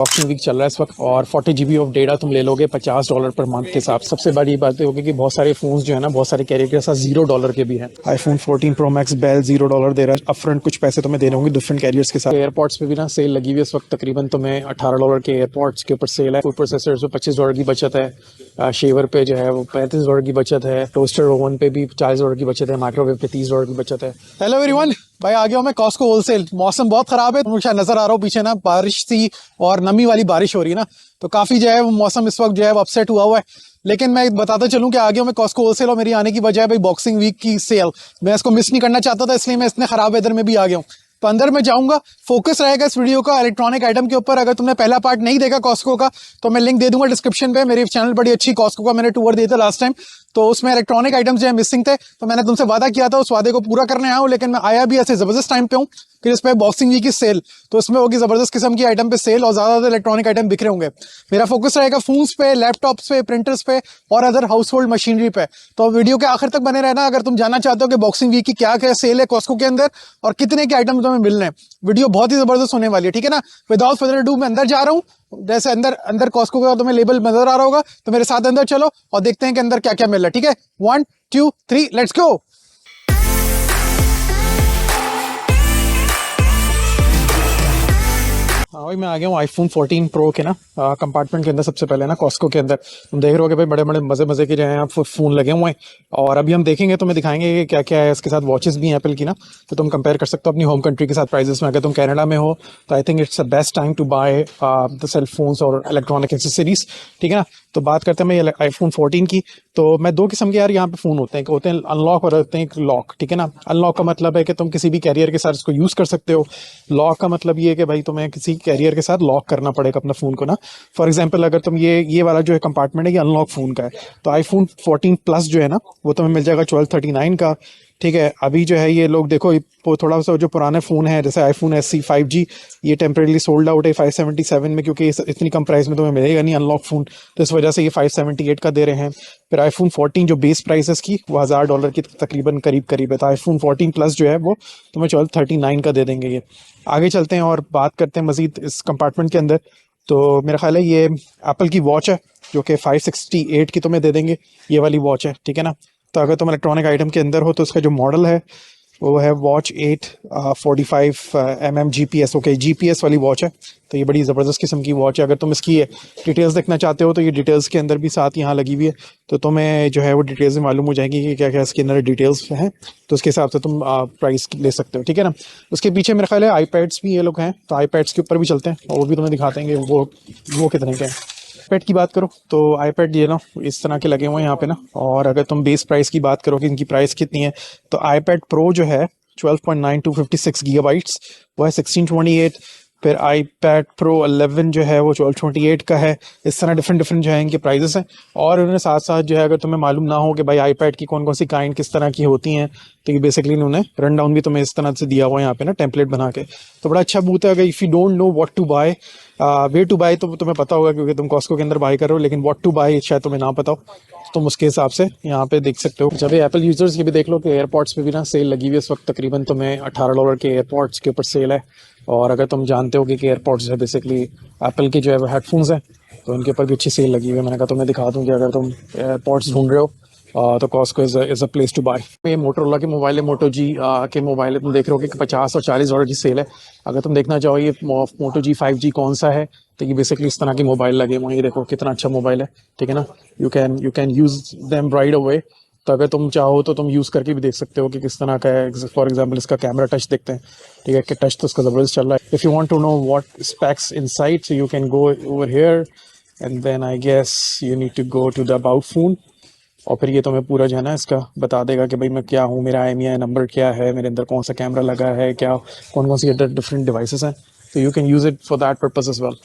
Option week चल रहा है इस वक्त और 40 GB ऑफ डेटा तुम ले लोगे $50 पर मंथ के हिसाब। सबसे बड़ी बात होगी कि बहुत सारे फोन्स जो है ना, बहुत सारे कैरियर के साथ $0 के भी हैं। आईफोन 14 प्रो मैक्स बेल $0 दे रहा है। अपफ्रंट कुछ पैसे तुम्हें देने होंगे डिफरेंट कैरियर्स के साथ। एयरपोर्ट्स पे भी ना सेल लगी हुई है इस वक्त। तकरीबन तुम्हें $18 के एयरपोर्ट्स के ऊपर सेल है। फूड प्रोसेसर्स पे $25 की बचत है। शेवर पे जो है वो $35 की बचत है। टोस्टर ओवन पे भी $40 की बचत है। माइक्रोवेव पे $30 की बचत है। हेलो एवरीवन, भाई आ गया हूँ मैं कॉस्को होलसेल। मौसम बहुत खराब है, मुझे नजर आ रहा हूँ पीछे ना, बारिश थी और नमी वाली बारिश हो रही है ना, तो काफी जो है वो मौसम इस वक्त जो है वो अपसेट हुआ है। लेकिन मैं बताता चलूं कि आ गया हूँ मैं कॉस्को होलसेल और मेरी आने की वजह है भाई बॉक्सिंग वीक की सेल। मैं इसको मिस नहीं करना चाहता था, इसलिए मैं इतने खराब वेदर में भी आ गया हूँ। तो अंदर मैं जाऊंगा, फोकस रहेगा इस वीडियो का इलेक्ट्रॉनिक आइटम के ऊपर। अगर तुमने पहला पार्ट नहीं देखा कॉस्को का तो मैं लिंक दे दूंगा डिस्क्रिप्शन पे। मेरे चैनल बड़ी अच्छी कॉस्को का मैंने टूर दिया था लास्ट टाइम, तो उसमें इलेक्ट्रॉनिक आइटम्स जो है मिसिंग थे, तो मैंने तुमसे वादा किया था, उस वादे को पूरा करने आया हूँ। लेकिन मैं आया भी ऐसे जबरदस्त टाइम पे हूँ कि इस पे बॉक्सिंग वीक की सेल, तो इसमें होगी जबरदस्त किस्म की आइटम पे सेल और ज्यादा इलेक्ट्रॉनिक आइटम बिक रहे होंगे। मेरा फोकस रहेगा फोन्स पे, लैपटॉप्स पे, प्रिंटर्स पे और अदर हाउस होल्ड मशीनरी पे। तो वीडियो के आखिर तक बने रहना अगर तुम जानना चाहते हो कि बॉक्सिंग वीक की क्या क्या सेल है कॉस्को के अंदर और कितने के आइटम तुम्हें मिल रहे हैं। वीडियो बहुत ही जबरदस्त होने वाली है, ठीक है ना। विदाउट फर्दर डू मैं अंदर जा रहा हूँ। जैसे अंदर अंदर कॉस्को का तुम्हें लेबल नजर आ रहा होगा, तो मेरे साथ अंदर चलो और देखते हैं कि अंदर क्या क्या मिल रहा है। ठीक है, 1 2 3 लेट्स गो। हाँ भाई, मैं आ गया हूँ आईफोन 14 प्रो के ना कंपार्टमेंट के अंदर। सबसे पहले ना कॉस्को के अंदर तुम देख रहे हो कि भाई बड़े बड़े मजे मजे के जो है फोन लगे हुए हैं। और अभी हम देखेंगे, तुम्हें दिखाएंगे कि क्या क्या है इसके साथ। वॉचेस भी हैं एप्पल की ना, तो तुम कंपेयर कर सकते हो अपनी होम कंट्री के साथ प्राइजेस में। अगर तुम कनाडा में हो तो I think it's the best time to buy the cell phones और इलेक्ट्रॉनिक एक्सेसरीज, ठीक है ना। तो बात करते हैं मैं आईफोन 14 की। तो मैं दो किस्म के यार यहाँ पे फ़ोन होते हैं, होते हैं अनलॉक और होते हैं लॉक, ठीक है ना। अनलॉक का मतलब है कि तुम किसी भी कैरियर के साथ इसको यूज़ कर सकते हो। लॉक का मतलब ये है कि भाई तुम्हें किसी कैरियर के साथ लॉक करना पड़ेगा अपना फ़ोन को ना। फॉर एग्जांपल अगर तुम ये वाला जो है कंपार्टमेंट है ये अनलॉक फ़ोन का है, तो आईफोन 14 प्लस जो है ना वो तुम्हें मिल जाएगा 1239 का, ठीक है। अभी जो है ये लोग देखो, वो थोड़ा सा जो पुराने फ़ोन है जैसे आईफोन SE 5G, ये टेम्परेली सोल्ड आउट है 577 में, क्योंकि इतनी कम प्राइस में तुम्हें मिलेगा नहीं अनलॉक फ़ोन, तो इस वजह से ये 578 का दे रहे हैं। फिर आईफोन 14 जो बेस प्राइस है इसकी वो $1000 की तकरीबन करीब है। तो आईफोन 14 प्लस जो है वो तुम्हें 1239 का दे देंगे ये। आगे चलते हैं और बात करते हैं मजीद इस कंपार्टमेंट के अंदर। तो मेरा ख्याल है ये एप्पल की वॉच है जो कि 568 की तुम्हें दे देंगे। ये वाली वॉच है, ठीक है ना। तो अगर तुम इलेक्ट्रॉनिक आइटम के अंदर हो तो इसका जो मॉडल है वो है वॉच 845 GPS। ओके, GPS वाली वॉच है, तो ये बड़ी ज़बरदस्त किस्म की वॉच है। अगर तुम इसकी डिटेल्स देखना चाहते हो तो ये डिटेल्स के अंदर भी साथ यहाँ लगी हुई है, तो तुम्हें जो है वो डिटेल्स में मालूम हो जाएगी कि क्या क्या इसके अंदर डिटेल्स हैं, तो उसके हिसाब से तुम प्राइस ले सकते हो, ठीक है ना। उसके पीछे मेरा ख्याल है आईपैड्स भी ये लोग हैं, तो आईपैड्स के ऊपर भी चलते हैं और वो भी तुम्हें दिखाते हैं वो कितने के हैं। आईपैड की बात करो तो आईपैड ये ना इस तरह के लगे हुए हैं यहाँ पे ना। और अगर तुम बेस प्राइस की बात करो कि इनकी प्राइस कितनी है, तो आईपैड प्रो जो है 12.9 256 गीगाबाइट्स वो है 1628। फिर iPad Pro 11 जो है वो 1228 का है। इस तरह डिफरेंट जो है इनके प्राइजेस हैं। और उन्होंने साथ साथ जो है, अगर तुम्हें मालूम ना हो कि भाई iPad की कौन कौन सी काइंड किस तरह की होती हैं, तो ये बेसिकली इन्होंने रन डाउन भी तुम्हें इस तरह से दिया हुआ है यहाँ पे ना, टेम्पलेट बना के। तो बड़ा अच्छा बूथ है। अगर if you don't know what to buy, way to buy, तो तुम्हें पता होगा क्योंकि तुम कॉस्को के अंदर बाय कर रहे हो, लेकिन व्हाट टू बाय शायद तुम्हें ना पता हो, तुम उसके हिसाब से यहाँ पे देख सकते हो। जब एप्पल यूजर्स ये भी देख लो कि एयरपॉड्स पे भी ना सेल लगी हुई है इस वक्त। तकरीबन तुम्हें $18 के एयरपॉड्स के ऊपर सेल है। और अगर तुम जानते हो कि एयरपॉड्स है बेसिकली एप्पल के जो है वो हेडफोन्स हैं, तो उनके ऊपर भी अच्छी सेल लगी हुई है। मैंने कहा तुम्हें दिखा दूँ कि अगर तुम एयरपॉड्स ढूंढ रहे हो तो Costco is a place to buy. ये मोटोरोला के मोबाइल है, मोटो जी के मोबाइल है। तुम देख रहे हो कि 50 और $40 की सेल है। अगर तुम देखना चाहो ये मोटो जी 5G कौन सा है, तो ये बेसिकली इस तरह के मोबाइल लगे हुए हैं। ये देखो कितना अच्छा मोबाइल है, ठीक है ना। You can use them right away. तो अगर तुम चाहो तो तुम यूज़ करके भी देख सकते हो कि किस तरह का है। फॉर एग्जांपल इसका कैमरा टच देखते हैं, ठीक है, कि टच तो इसका ज़बरदस्त चल रहा है। If you want to know what specs inside, so you can go over here and then I guess you need to go to the about phone. और फिर ये तुम्हें पूरा जो है ना इसका बता देगा कि भाई मैं क्या हूँ, मेरा IMEI नंबर क्या है, मेरे अंदर कौन सा कैमरा लगा है, क्या कौन कौन सी अदर डिफरेंट डिवाइसेस हैं। तो you can use it for that purpose as well.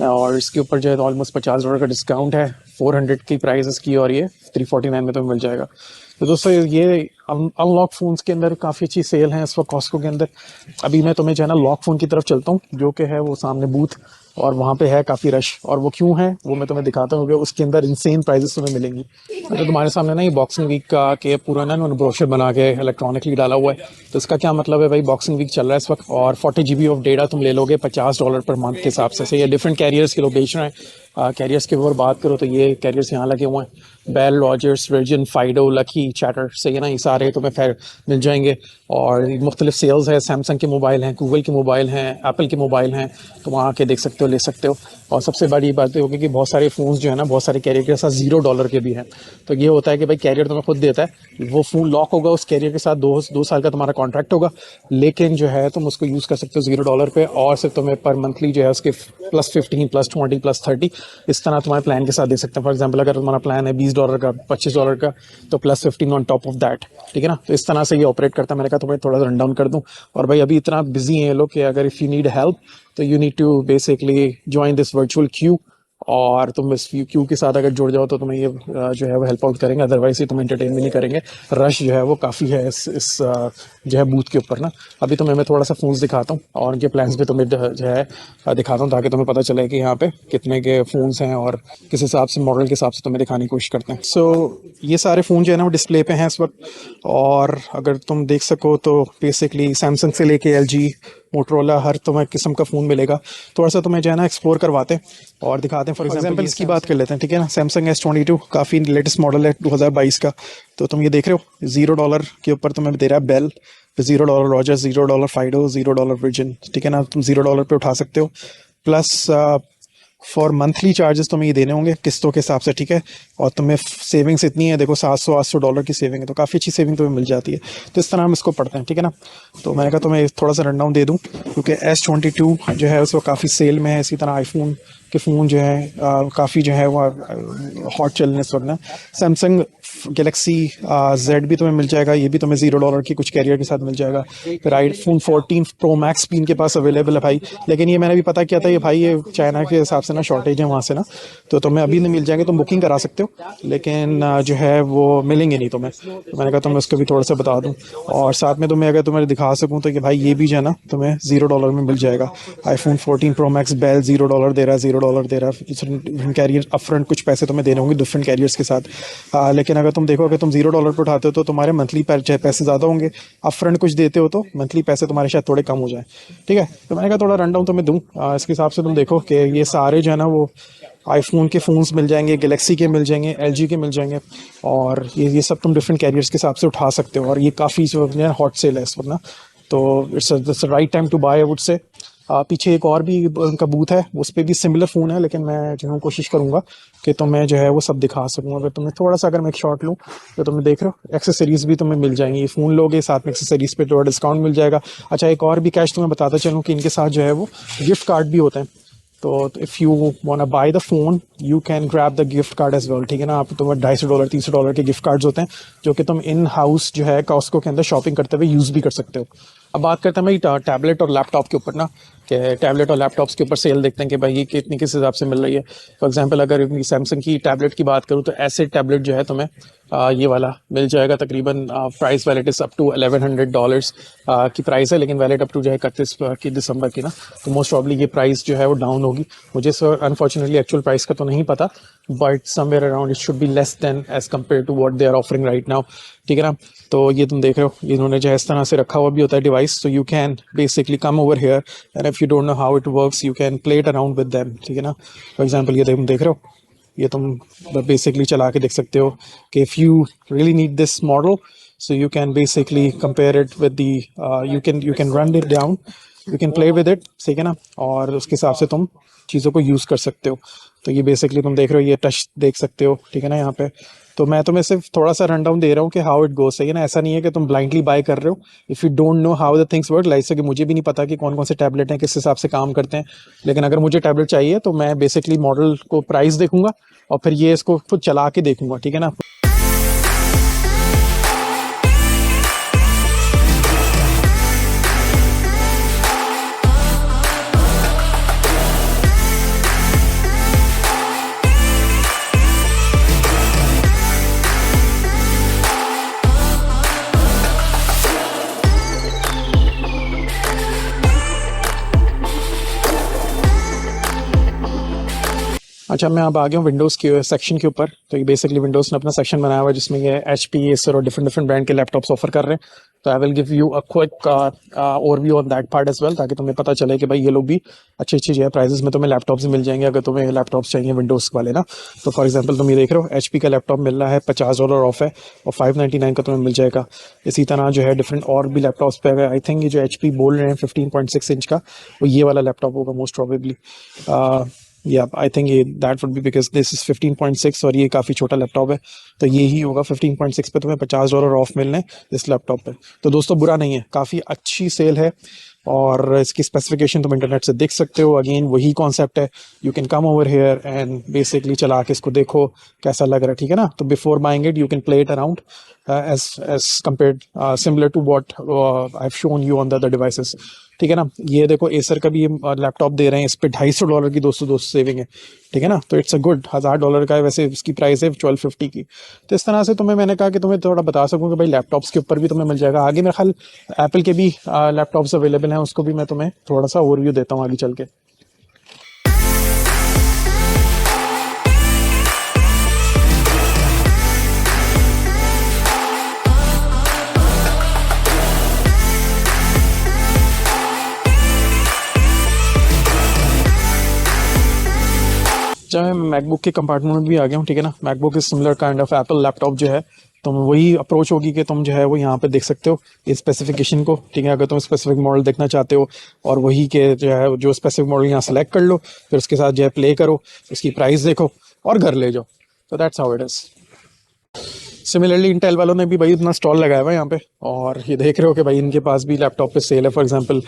और इसके ऊपर जो है ऑलमोस्ट $50 का डिस्काउंट है। 400 की प्राइस इसकी और ये 349 में तुम्हें मिल जाएगा। तो दोस्तों ये अनलॉक फ़ोन्स के अंदर काफ़ी अच्छी सेल है इस वक्त कॉस्को के अंदर। अभी मैं तुम्हें जो है ना लॉक फ़ोन की तरफ चलता हूँ, जो कि है वो सामने बूथ, और वहाँ पे है काफ़ी रश। और वो क्यों है वो मैं तुम्हें दिखाता हूँ कि उसके अंदर इंसेन प्राइजेस तुम्हें मिलेंगी। तो तुम्हारे सामने ना ये बॉक्सिंग वीक का के पूरा ना उन्होंने ब्रोशर बना के इलेक्ट्रॉनिकली डाला हुआ है। तो इसका क्या मतलब है भाई, बॉक्सिंग वीक चल रहा है इस वक्त, और 40 GB ऑफ डेटा तुम ले लोगे $50 पर मंथ के हिसाब से। ये डिफरेंट कैरियर्स के लोग बेच रहे हैं। कैरियर्स की अगर बात करो तो ये कैरियर्स यहाँ लगे हुए हैं, Bell, Rogers, Virgin, Fido, Lucky, Chatr, सही है ना, ये सारे तुम्हें खैर मिल जाएंगे। और मुख्तलिफ सेल्स है, सैमसंग के मोबाइल हैं, गूगल के मोबाइल हैं, एप्पल के मोबाइल हैं, तो वहाँ आके देख सकते हो, ले सकते हो। और सबसे बड़ी बात ये होगी कि बहुत सारे फ़ोन्स जो है ना, बहुत सारे कैरियर के साथ $0 के भी हैं। तो ये होता है कि भाई कैरियर तुम्हें खुद देता है, वो फ़ोन लॉक होगा उस कैरियर के साथ, दो साल का तुम्हारा कॉन्ट्रैक्ट होगा, लेकिन जो है तुम उसको यूज़ कर सकते हो $0 पे, और सिर्फ तुम्हें पर मंथली जो है उसके +15, +20, +30 इस तरह तुम्हारे प्लान के साथ दे सकते हैं। फॉर एग्जाम्पल अगर तुम्हारा प्लान है $20 का, $25 का, तो +15 ऑन टॉप ऑफ दैट, ठीक है ना। तो इस तरह से ये ऑपरेट करता है। मैंने कहा तुम्हें थोड़ा सा रन डाउन कर दूं। और भाई अभी इतना बिजी हैं ये लोग कि अगर इफ़ यू नीड हेल्प तो you need to basically join this virtual queue, और तुम इस क्यू के साथ अगर जुड़ जाओ तो तुम्हें ये जो है वो हेल्प आउट करेंगे, अदरवाइज ये तुम्हें एंटरटेन भी नहीं करेंगे। रश जो है वो काफ़ी है इस जो है बूथ के ऊपर ना। अभी तुम्हें मैं थोड़ा सा फ़ोन्स दिखाता हूँ और उनके प्लान्स भी तुम्हें जो है दिखाता हूँ, ताकि तुम्हें पता चले कि यहाँ पे कितने के फ़ोन्स हैं और किस हिसाब से, मॉडल के हिसाब से तुम्हें दिखाने की कोशिश करते हैं। सो ये सारे फ़ोन जो है ना वो डिस्प्ले पे हैं इस वक्त, और अगर तुम देख सको तो बेसिकली सैमसंग से लेके LG, मोटरोला, हर तुम्हें किस्म का फ़ोन मिलेगा। थोड़ा सा तुम्हें जो है ना एक्सप्लोर करवाते हैं और दिखाते हैं। फॉर एग्जांपल इसकी बात कर लेते हैं, ठीक है ना। सैमसंग S22 काफ़ी लेटेस्ट मॉडल है 2022 का। तो तुम ये देख रहे हो $0 के ऊपर तुम्हें दे रहा है बेल, $0 रॉजर, $0 फाइडो, $0 वर्जिन, ठीक है ना। तुम $0 पे उठा सकते हो। प्लस फॉर मंथली चार्जेस तुम्हें ये देने होंगे किस्तों के हिसाब से, ठीक है। और तुम्हें सेविंग्स इतनी है, देखो $700-800 की सेविंग है, तो काफ़ी अच्छी सेविंग तुम्हें मिल जाती है। तो इस तरह हम इसको पढ़ते हैं, ठीक है ना। तो मैंने कहा तुम्हें थोड़ा सा रन डाउन दे दूँ, क्योंकि S22 जो है उसको काफ़ी सेल में है। इसी तरह आईफोन के फ़ोन जो है काफ़ी जो है वो हॉट चल रहे हैं इस वक्त ना। सैमसंग गैलेक्सी Z भी तुम्हें मिल जाएगा, ये भी तुम्हें $0 की कुछ कैरियर के साथ मिल जाएगा। फिर आईफोन 14 प्रो मैक्स भी इनके पास अवेलेबल है भाई, लेकिन ये मैंने भी पता किया था, ये भाई ये चाइना के हिसाब से ना शॉर्टेज है वहाँ से ना, तो तुम्हें अभी नहीं मिल जाएंगे। तुम बुकिंग करा सकते हो, लेकिन जो है वो मिलेंगे नहीं तुम्हें। तो मैंने कहा तुम्हें उसको भी थोड़ा सा बता दूँ, और साथ में तुम्हें अगर तुम्हें दिखा सकूँ तो कि भाई ये भी जो है ना तुम्हें $0 में मिल जाएगा। आईफोन 14 प्रो मैक्स बेल $0 दे रहा है, $0 दे रहा है। कैरियर अपफ्रंट कुछ पैसे तुम्हें देने होंगे डिफरेंट कैरियर्स के साथ। लेकिन अगर तुम देखो, अगर तुम $0 पे उठाते हो तो तुम्हारे मंथली पैसे ज़्यादा होंगे, अपफ्रंट कुछ देते हो तो मंथली पैसे तुम्हारे शायद थोड़े कम हो जाए, ठीक है। तो मैंने कहा थोड़ा रन डाउन तुम्हें दूँ, इसके हिसाब से तुम देखो कि ये सारे जो है ना वो आईफोन के फ़ोन्स मिल जाएंगे, गैलेक्सी के मिल जाएंगे, LG के मिल जाएंगे, और ये सब तुम डिफरेंट कैरियर्स के हिसाब से उठा सकते हो। और ये काफ़ी जो है हॉट सेल है इस वक्त ना, तो it's right time to buy, I would say. पीछे एक और भी उनका बूथ है, उस पर भी सिमिलर फ़ोन है, लेकिन मैं जो है कोशिश करूँगा कि तुम्हें जो है वो सब दिखा सकूँ। अगर तुम्हें थोड़ा सा, अगर मैं एक शॉट लूँ तो तुम्हें देख रहे हो एक्सेसरीज़ भी तुम्हें मिल जाएंगी। फ़ोन लोगे साथ में एक्सेसरीज़ पे थोड़ा डिस्काउंट मिल जाएगा। अच्छा, एक और भी कैश तुम्हें बताता चलूँ कि इनके साथ जो है वो गिफ्ट कार्ड भी होते हैं। तो if you want to buy the phone you can grab the gift card as well, ठीक है ना। आप तुम्हें $250, $300 के गिफ्ट कार्ड्स होते हैं, जो कि तुम इन हाउस जो है कॉस्को के अंदर शॉपिंग करते हुए यूज़ भी कर सकते हो। अब बात करते हैं भाई टैबलेट और लैपटॉप के ऊपर ना, कि टैबलेट और लैपटॉप्स के ऊपर सेल देखते हैं कि भाई ये कितनी किस हिसाब से मिल रही है। फॉर एग्जांपल अगर सैमसंग की टैबलेट की बात करूँ तो ऐसे टैबलेट जो है तुम्हें ये वाला मिल जाएगा तकरीबन, प्राइस वैलिड इस अप टू $1100 की प्राइस है, लेकिन वैलिड अप टू जो है 31 की दिसंबर की ना। तो मोस्ट प्रॉब्ली ये प्राइस जो है वो डाउन होगी। मुझे सर अनफॉर्चुनेटली एक्चुअल प्राइस का तो नहीं पता, but somewhere around it should be less than as compare to what they are offering right now, ठीक है ना। तो ये तुम देख रहे हो, इन्होंने जो है इस तरह से रखा हुआ भी होता है device, so you can basically come over here and if you don't know how it works you can play it around with them, ठीक है ना। फॉर एग्जांपल ये तुम देख रहे हो, ये तुम बेसिकली चला के देख सकते हो कि if you really need this model so you can basically compare it with the, you can run it down, you can play with it, ठीक है ना। और उसके हिसाब से तुम चीज़ों को यूज़ कर सकते हो। तो ये बेसिकली तुम देख रहे हो, ये टच देख सकते हो, ठीक है ना यहाँ पे। तो मैं तुम्हें सिर्फ थोड़ा सा रन डाउन दे रहा हूँ कि हाउ इट गोस, सही है ना। ऐसा नहीं है कि तुम ब्लाइंडली बाय कर रहे हो if you don't know how the things work. Like से कि मुझे भी नहीं पता कि कौन कौन से टैबलेट हैं, किस हिसाब से काम करते हैं, लेकिन अगर मुझे टैबलेट चाहिए तो मैं बेसिकली मॉडल को प्राइस देखूंगा और फिर ये इसको खुद चला के देखूंगा, ठीक है ना। अच्छा, मैं अब आ गया हूँ विंडोज़ के सेक्शन के ऊपर। तो ये बेसिकली विंडोज़ ने अपना सेक्शन बनाया हुआ है जिसमें ये HP, एसर और डिफरेंट डिफरेंट ब्रांड के लैपटॉप्स ऑफर कर रहे हैं। तो I will give you a quick overview on that part as well, ताकि तुम्हें पता चले कि भाई ये लोग भी अच्छी अच्छी जो है प्राइजेस में तुम्हें लैपटॉप्स मिल जाएंगे अगर तुम्हें लैपटॉप्स चाहिए विंडोज़ वाले ना। तो फॉर एग्जाम्पल तुम ये देख रहे हो HP का लैपटॉप मिल रहा है $50 ऑफ है और 599 का तुम्हें मिल जाएगा। इसी तरह जो है डिफरेंट और भी लैपटॉप्स पे अगर आई थिंक ये जो HP बोल रहे हैं 15.6 इंच का, वो ये वाला लैपटॉप होगा मोस्ट प्रोबेबली। या आई थिंक ये that would be because this is 15.6 और ये काफ़ी छोटा लैपटॉप है, तो ये ही होगा। 15.6 पे तुम्हें $50 ऑफ मिलने इस लैपटॉप पे। तो दोस्तों बुरा नहीं है, काफ़ी अच्छी सेल है और इसकी स्पेसिफिकेशन तुम इंटरनेट से देख सकते हो। अगेन वही कॉन्सेप्ट है, you can come over here and basically चला के इसको देखो कैसा लग रहा है, ठीक है ना। तो before buying it you can play it around as compared similar to what I've shown you on the other devices, ठीक है ना। ये देखो एसर का भी ये लैपटॉप दे रहे हैं, इस पे $250 की दोस्तों सेविंग है, ठीक है ना। तो इट्स अ गुड, $1000 का है, वैसे इसकी प्राइस है 1250 की। तो इस तरह से तुम्हें मैंने कहा कि तुम्हें थोड़ा बता सकूं कि भाई लैपटॉप्स के ऊपर भी तुम्हें मिल जाएगा। आगे मेरे ख्याल एप्पल के भी लैपटॉप्स अवेलेबल हैं, उसको भी मैं तुम्हें थोड़ा सा ओवरव्यू देता हूँ आगे चल के। जब मैं मैकबुक के कंपार्टमेंट में भी आ गया हूँ, ठीक है ना। MacBook is similar kind of Apple laptop जो है, तो वही अप्रोच होगी कि तुम जो है वो यहाँ पे देख सकते हो इस स्पेसिफिकेशन को, ठीक है। अगर तुम स्पेसिफिक मॉडल देखना चाहते हो और वही के जो है जो स्पेसिफिक मॉडल यहाँ सेलेक्ट कर लो, फिर उसके साथ जो है प्ले करो, उसकी प्राइस देखो और घर ले जाओ। तो that's how it is. Similarly Intel वालों ने भी भाई अपना स्टॉल लगाया हुआ है यहाँ पे, और ये देख रहे हो कि भाई इनके पास भी लैपटॉप पे सेल है। फॉर एग्जांपल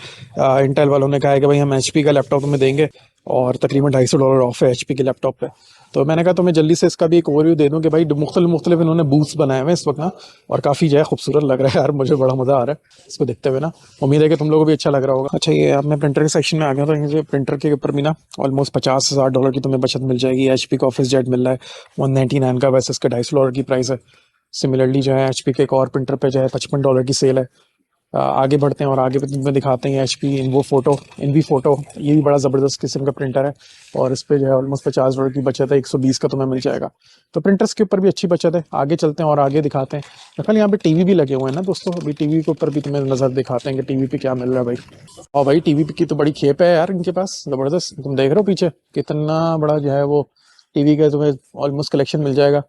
इंटेल वालों ने कहा है कि भाई हम HP का लैपटॉप तुम्हें देंगे और तकरीबन $250 ऑफ है HP के लैपटॉप पे। तो मैंने कहा तुम्हें जल्दी से इसका भी एक ओवरव्यू दे दूं कि भाई मुख्तलिफ इन्होंने बूथ्स बनाए हुए हैं इस वक्त ना, और काफ़ी जो है खूबसूरत लग रहा है यार, मुझे बड़ा मज़ा आ रहा है इसको देखते हुए ना। उम्मीद है कि तुम लोगों को भी अच्छा लग रहा होगा। अच्छा, ये अब मैं प्रिंटर के सेक्शन में आ गया, तो यहाँ प्रिंटर के ऊपर भी ना ऑलमोस्ट $50,000 की तुम्हें बचत मिल जाएगी। HP का ऑफिस जेट मिल रहा है 199 का, वैसे इसका $250 की प्राइस है। सिमिलरली जो है HP के एक और प्रिंटर पे जो है $55 की सेल है। आगे बढ़ते हैं और आगे में दिखाते हैं HP इनवी फोटो। ये भी बड़ा ज़बरदस्त किस्म का प्रिंटर है और इस पे जो है ऑलमोस्ट $50 की बचत है, 120 का तुम्हें मिल जाएगा। तो प्रिंटर्स के ऊपर भी अच्छी बचत है। आगे चलते हैं और आगे दिखाते हैं। फिलहाल यहाँ पे टीवी भी लगे हुए हैं ना दोस्तों, अभी टीवी के ऊपर भी तुम्हें नज़र दिखाते हैं कि टीवी पे क्या मिल रहा है भाई। और भाई टीवी की तो बड़ी खेप है यार इनके पास, ज़बरदस्त। तुम देख रहे हो पीछे कितना बड़ा जो है वो टीवी का तुम्हें ऑलमोस्ट कलेक्शन मिल जाएगा।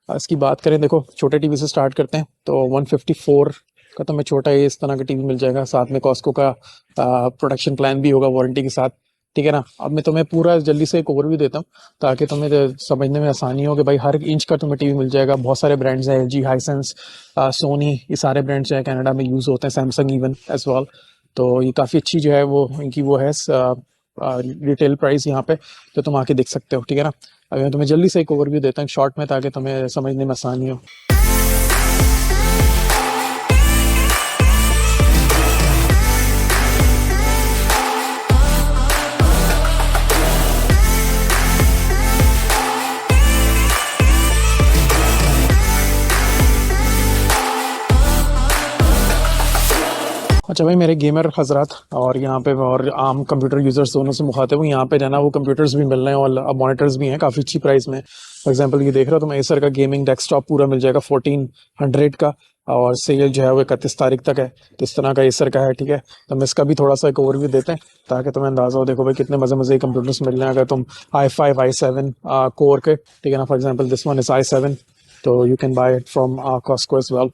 इसकी बात करें, देखो छोटे टीवी से स्टार्ट करते हैं, तो 154 का तो मैं छोटा ही इस तरह का टीवी मिल जाएगा। साथ में कॉस्को का प्रोडक्शन प्लान भी होगा वारंटी के साथ, ठीक है ना। अब मैं तुम्हें पूरा जल्दी से एक ओवरव्यू देता हूँ ताकि तुम्हें समझने में आसानी हो कि भाई हर इंच का तुम्हें टीवी मिल जाएगा। बहुत सारे ब्रांड्स हैं, LG, हाइसेंस, सोनी, ये सारे ब्रांड्स जो है कनाडा में यूज़ होते हैं, सैमसंग इवन एज वेल। तो ये काफ़ी अच्छी जो है वो इनकी वो है रिटेल प्राइस यहाँ पे, तो तुम आके देख सकते हो, ठीक है ना। अगर मैं तुम्हें जल्दी से एक ओवरव्यू देता हूँ शॉर्ट में ताकि तुम्हें समझने में आसानी हो। अच्छा भाई, मेरे गेमर हजरात और यहाँ पे और आम कंप्यूटर यूजर्स दोनों से मुखातिब हूँ। यहाँ पे जो है ना वो कंप्यूटर्स भी मिल रहे हैं और अब मॉनिटर्स भी हैं काफ़ी अच्छी प्राइस में। फॉर एग्जांपल ये देख रहे हो तुम, एसर का गेमिंग डेस्कटॉप पूरा मिल जाएगा 1400 का, और सेल जो है वो 31 तारीख तक है। तो इस तरह का एसर का है, ठीक है। तो हम इसका भी थोड़ा सा एक ओवरव्यू देते हैं ताकि तुम्हें अंदाजा हो। देखो भाई कितने मज़े मज़े के कंप्यूटर्स मिल रहे हैं। अगर तुम i5 i7 कोर के, ठीक है ना, for example this one is i7, तो you can buy it from Costco as well.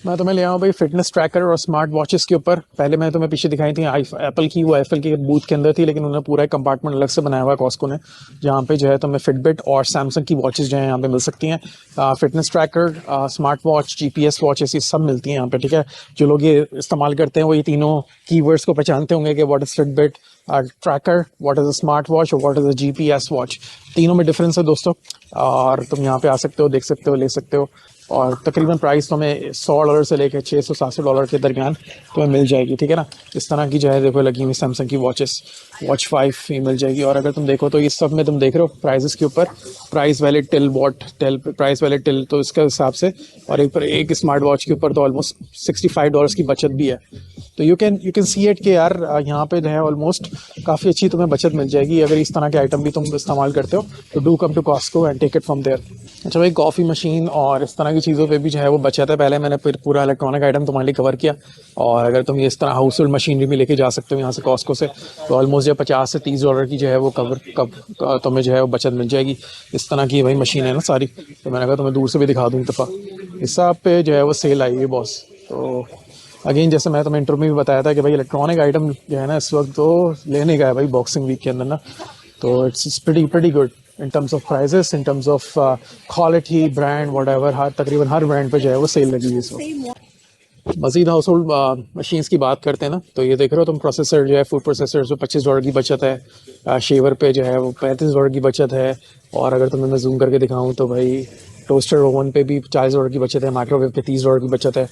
मैं तुम्हें ले आऊँ भाई फिटनेस ट्रैकर और स्मार्ट वॉचेस के ऊपर। पहले मैंने तुम्हें पीछे दिखाई थी एप्पल की, वो एप्पल के बूथ के अंदर थी, लेकिन उन्होंने पूरा एक कंपार्टमेंट अलग से बनाया हुआ है कॉस्को ने, जहाँ पे जो है तुम्हें फिटबिट और सैमसंग की वॉचेस जो है यहाँ पे मिल सकती हैं। Fitness tracker, smart watch, GPS watches, ये सब मिलती हैं यहाँ पे, ठीक है। जो लोग ये इस्तेमाल करते हैं वो ये तीनों कीवर्ड्स को पहचानते होंगे कि what is Fitbit tracker, what is a smart watch और what is a GPS watch. तीनों में डिफरेंस है दोस्तों, और तुम यहाँ पे आ सकते हो, देख सकते हो, ले सकते हो। और तकरीबन प्राइस तुम्हें $100 से लेकर $600-700 के दरमियान तुम्हें मिल जाएगी, ठीक है ना। इस तरह की जो है देखो लगी हुई सैमसंग की वॉचेस। वॉच 5 ही मिल जाएगी। और अगर तुम देखो तो इस सब में तुम देख रहे हो प्राइजेस के ऊपर price valid till what tell price valid till, तो इसके हिसाब से और एक स्मार्ट वॉच के ऊपर तो ऑलमोस्ट $65 की बचत भी है। तो यू कैन सी इट कि यार यहाँ पे जो है ऑलमोस्ट काफ़ी अच्छी तुम्हें बचत मिल जाएगी अगर इस तरह के आइटम भी तुम इस्तेमाल करते हो। तो do come to Costco and take it from there. अच्छा भाई, कॉफ़ी मशीन और इस तरह की चीज़ों पे भी जो है वो बचत है। पहले मैंने फिर पूरा इलेक्ट्रॉनिक आइटम तुम्हारे लिए कवर किया, और अगर तुम इस तरह हाउस होल्ड मशीनरी भी लेके जा सकते हो यहाँ से कॉस्को से, तो ऑलमोस्ट जो $50 से $30 की जो है वो तुम्हें जो है वो बचत मिल जाएगी। इस तरह की भाई मशीन है ना सारी, तो मैंने कहा तुम्हें दूर से भी दिखा दूँ एक दफ़ा। इस सब पे जो है वो सेल आई हुई बॉस। तो अगेन जैसे मैं तुम्हें इंटरव्यू में भी बताया था कि भाई इलेक्ट्रॉनिक आइटम जो है ना इस वक्त तो लेने का है भाई बॉक्सिंग वीक के अंदर ना। तो it's pretty good in terms of prices, in terms of quality, brand, whatever. हर तकरीबन हर ब्रांड पे जो है वो सेल लगी हुई है इस वक्त। मजीद हाउस होल्ड मशीन्स की बात करते हैं ना, तो ये देख रहे हो तुम प्रोसेसर जो है फूड प्रोसेसर पे $25 की बचत है, शेवर पे जो है वो $35 की बचत है। और अगर तुम्हें मैं जूम करके दिखाऊं तो भाई टोस्टर ओवन पे भी $40 की बचत है, माइक्रोवेव पे $30 की बचत है।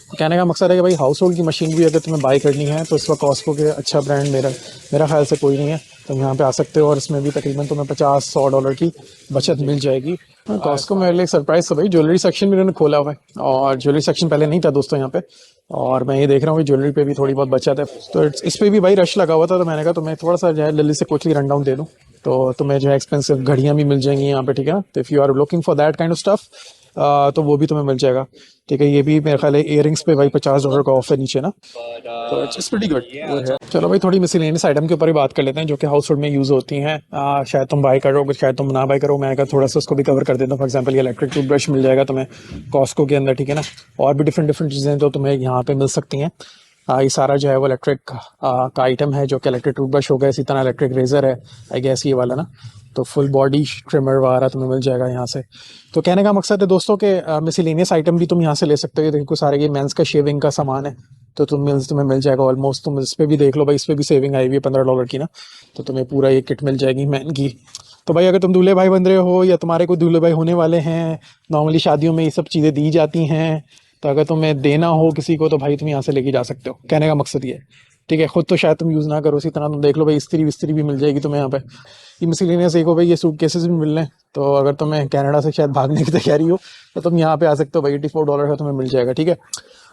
कहने का मकसद है कि भाई हाउस होल्ड की मशीन भी अगर तुम्हें बाई करनी है तो इस वक्त कॉस्को के अच्छा ब्रांड मेरा ख्याल से कोई नहीं है। तुम यहाँ पे आ सकते हो और इसमें भी तकरीबन तुम्हें $50-100 की बचत मिल जाएगी। कॉस्को में मेरे लिए एक सरप्राइज था भाई, ज्वेलरी सेक्शन भी इन्होंने खोला हुआ है, और ज्वेलरी सेक्शन पहले नहीं था दोस्तों यहाँ पे। और मैं ये देख रहा हूँ कि ज्वेलरी पे भी थोड़ी बहुत बचत है, तो इस पे भी भाई रश लगा हुआ था। तो मैंने कहा तुम्हें थोड़ा सा जो है जल्दी से क्विकली रन डाउन दे दूँ, तो तुम्हें जो है एक्सपेंसिव घड़ियाँ भी मिल जाएंगी यहाँ पे, ठीक है ना। तो if you are looking for that kind of stuff तो वो भी तुम्हें मिल जाएगा, ठीक है। ये भी मेरे ख्याल है इयरिंग्स पे भाई $50 का ऑफ है नीचे ना, तो इट्स प्रीटी गुड। चलो भाई, थोड़ी मिसलेनियस आइटम के ऊपर ही बात कर लेते हैं जो कि हाउस होल्ड में यूज़ होती हैं। शायद तुम बाय करो, शायद तुम ना बाय करो, मैं अगर थोड़ा सा उसको भी कवर कर देता हूँ। फॉर एग्जाम्पल ये इलेक्ट्रिक टूथब्रश मिल जाएगा तुम्हें कॉस्को के अंदर, ठीक है ना। और भी डिफरेंट चीज़ें तो तुम्हें यहाँ पे मिल सकती हैं। ये सारा जो है वो इलेक्ट्रिक का आइटम है, जो कि इलेक्ट्रिक टूथब्रश हो गया, इसी तरह इलेक्ट्रिक रेजर है आई गेस ये वाला ना। तो फुल बॉडी ट्रिमर वगैरह तुम्हें मिल जाएगा यहाँ से। तो कहने का मकसद है दोस्तों के मिसलेनियस आइटम भी तुम यहाँ से ले सकते हो। ये देखो सारे ये मेंस का शेविंग का सामान है, तो तुम्हें मिल जाएगा ऑलमोस्ट। तुम इस पर भी देख लो भाई, इस पर भी सेविंग आई हुई है $15 की ना, तो तुम्हें पूरा ये किट मिल जाएगी मैन की। तो भाई अगर तुम दूल्हे भाई बन रहे हो या तुम्हारे कोई दूल्हे भाई होने वाले हैं, नॉर्मली शादियों में ये सब चीज़ें दी जाती हैं, तो अगर तुम्हें देना हो किसी को तो भाई तुम यहाँ से लेके जा सकते हो। कहने का मकसद ये है, ठीक है। खुद तो शायद तुम यूज़ ना करो, इसी तरह तुम देख लो भाई इस्त्री भी मिल जाएगी तुम्हें यहाँ पे। ये मिसलेनियस एक हो भाई, ये सूट केसेस भी मिल रहे हैं। तो अगर तुम्हें कनाडा से शायद भागने की तैयारी हो तो तुम यहाँ पे आ सकते हो भाई, $84 का तुम्हें मिल जाएगा, ठीक है।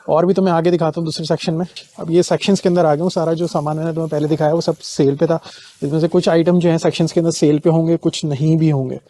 और भी तुम्हें आगे दिखाता हूँ दूसरे सेक्शन में। अब ये सेक्शंस के अंदर आ गया हूँ, सारा जो सामान मैंने तुम्हें पहले दिखाया वो सब सेल पे था। इसमें से कुछ आइटम जो है सेक्शंस के अंदर सेल पे होंगे, कुछ नहीं भी होंगे।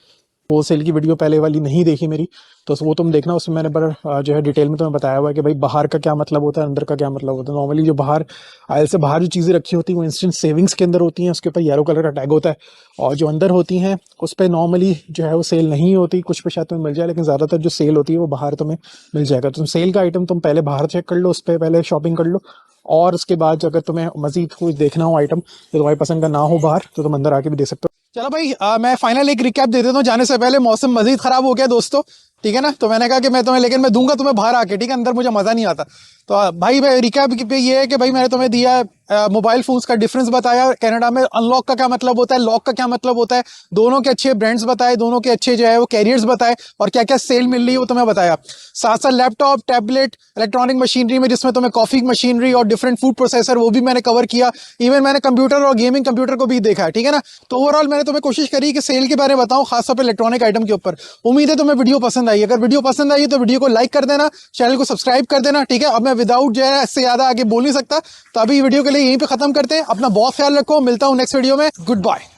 होलसेल की वीडियो पहले वाली नहीं देखी मेरी, तो वो तुम देखना, उसमें मैंने बड़ा जो है डिटेल में तुम्हें बताया हुआ है कि भाई बाहर का क्या मतलब होता है, अंदर का क्या मतलब होता है। नॉर्मली जो बाहर आयल से बाहर जो चीज़ें रखी होती हैं वो इंस्टेंट सेविंग्स के अंदर होती हैं, उसके ऊपर येलो कलर का टैग होता है। और जो अंदर होती हैं उस पर नॉर्मली जो है वो सेल नहीं होती, कुछ पे शायद तुम्हें मिल जाए, लेकिन ज़्यादातर जो सेल होती है वो बाहर तुम्हें मिल जाएगा। तुम सेल का आइटम तुम पहले बाहर चेक कर लो, उस पर पहले शॉपिंग कर लो, और उसके बाद अगर तुम्हें मजीद कुछ देखना हो आइटम जो तुम्हारी पसंद का ना हो बाहर, तो तुम अंदर आके भी दे सकते हो। चलो भाई, मैं फाइनल एक रिकैप दे देता हूँ जाने से पहले। मौसम मजीद खराब हो गया दोस्तों, ठीक है ना। तो मैंने कहा कि मैं तुम्हें, लेकिन मैं दूंगा तुम्हें बाहर आके, ठीक है, अंदर मुझे मज़ा नहीं आता। तो भाई रिकैप पे ये है कि भाई मैंने तुम्हें दिया मोबाइल फोन्स का डिफरेंस बताया, कनाडा में अनलॉक का क्या मतलब होता है, लॉक का क्या मतलब होता है, दोनों के अच्छे ब्रांड्स बताए, दोनों के अच्छे जो है वो कैरियर्स बताए, और क्या क्या सेल मिल रही है वो तुम्हें बताया। साथ साथ लैपटॉप, टैबलेट, इलेक्ट्रॉनिक मशीनरी में जिसमें तुम्हें कॉफी मशीनरी और डिफरेंट फूड प्रोसेसर वो भी मैंने कवर किया। इवन मैंने कंप्यूटर और गेमिंग कंप्यूटर को भी देखा है, ठीक है ना। तो ओवरऑल मैंने तुम्हें कोशिश करी कि सेल के बारे में बताऊं, खासतौर पर इलेक्ट्रॉनिक आइटम के ऊपर। उम्मीद है तुम्हें वीडियो पसंद आई। अगर वीडियो पसंद आई तो वीडियो को लाइक कर देना, चैनल को सब्सक्राइब कर देना, ठीक है। अब मैं विदाउट जो है इससे ज़्यादा आगे बोल नहीं सकता, तो अभी वीडियो के लिए यहीं पे खत्म करते हैं। अपना बहुत ख्याल रखो, मिलता हूँ नेक्स्ट वीडियो में। Good bye.